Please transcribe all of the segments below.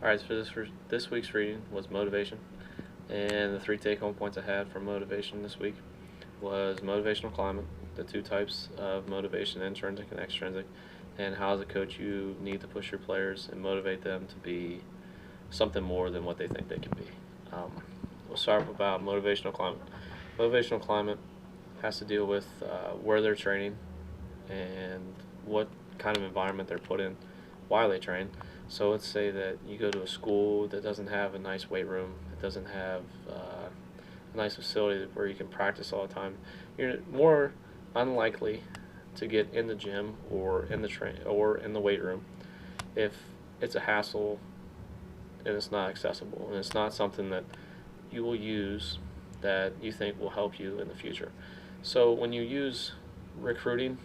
Alright, so this week's reading was motivation, and the three take-home points I had from motivation this week was motivational climate, the two types of motivation, intrinsic and extrinsic, and how as a coach you need to push your players and motivate them to be something more than what they think they can be. We'll start about motivational climate. Motivational climate has to deal with where they're training and what kind of environment they're put in while they train. So let's say that you go to a school that doesn't have a nice weight room, it doesn't have a nice facility where you can practice all the time. You're more unlikely to get in the gym or in the weight room if it's a hassle and it's not accessible and it's not something that you will use that you think will help you in the future. So when you use recruiting,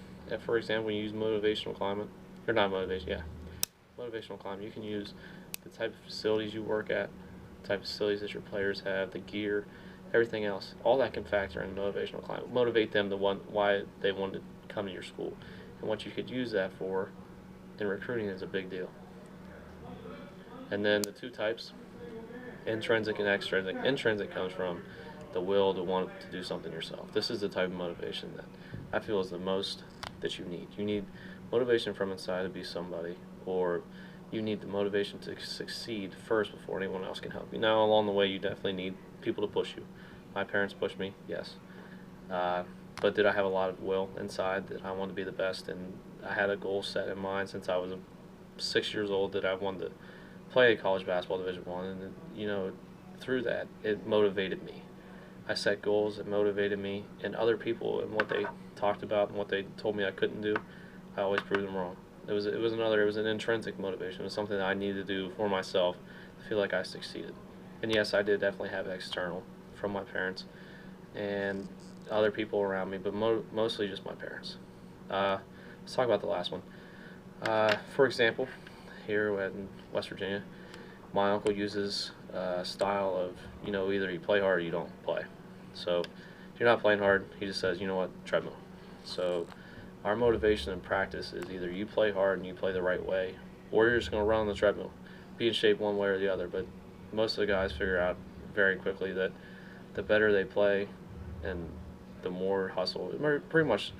for example, when you use motivational climate, or not motivation, yeah, motivational climate, you can use the type of facilities you work at, the type of facilities that your players have, the gear, everything else. All that can factor in motivational climate. Motivate them to why they want to come to your school. And what you could use that for in recruiting is a big deal. And then the two types, intrinsic and extrinsic. Intrinsic comes from the will to want to do something yourself. This is the type of motivation that I feel is the most that you need. You need motivation from inside to be somebody, or you need the motivation to succeed first before anyone else can help you. Now, along the way, you definitely need people to push you. My parents pushed me, yes. But did I have a lot of will inside that I wanted to be the best? And I had a goal set in mind since I was 6 years old that I wanted to play college basketball Division I, and through that it motivated me. I set goals that motivated me, and other people and what they talked about and what they told me I couldn't do, I always proved them wrong. It was an intrinsic motivation. It was something that I needed to do for myself to feel like I succeeded. And yes, I did definitely have external from my parents and other people around me, but mostly just my parents. Let's talk about the last one. For example, here in West Virginia, my uncle uses a style of, either you play hard or you don't play. So if you're not playing hard, he just says, you know what, treadmill. So our motivation in practice is either you play hard and you play the right way, or you're just going to run on the treadmill, be in shape one way or the other. But most of the guys figure out very quickly that the better they play and the more hustle, pretty much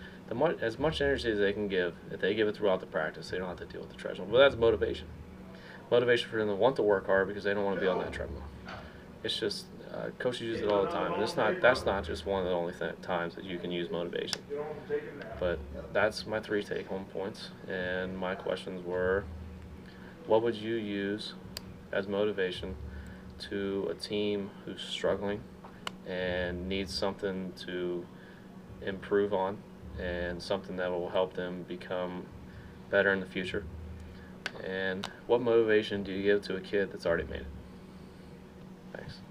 as much energy as they can give, if they give it throughout the practice, they don't have to deal with the treadmill. But that's motivation. Motivation for them to want to work hard because they don't want to be on that treadmill. It's just coaches use it all the time, and that's not just one of the only times that you can use motivation. But that's my three take-home points, and my questions were: what would you use as motivation to a team who's struggling and needs something to improve on, and something that will help them become better in the future? And what motivation do you give to a kid that's already made it? Thanks.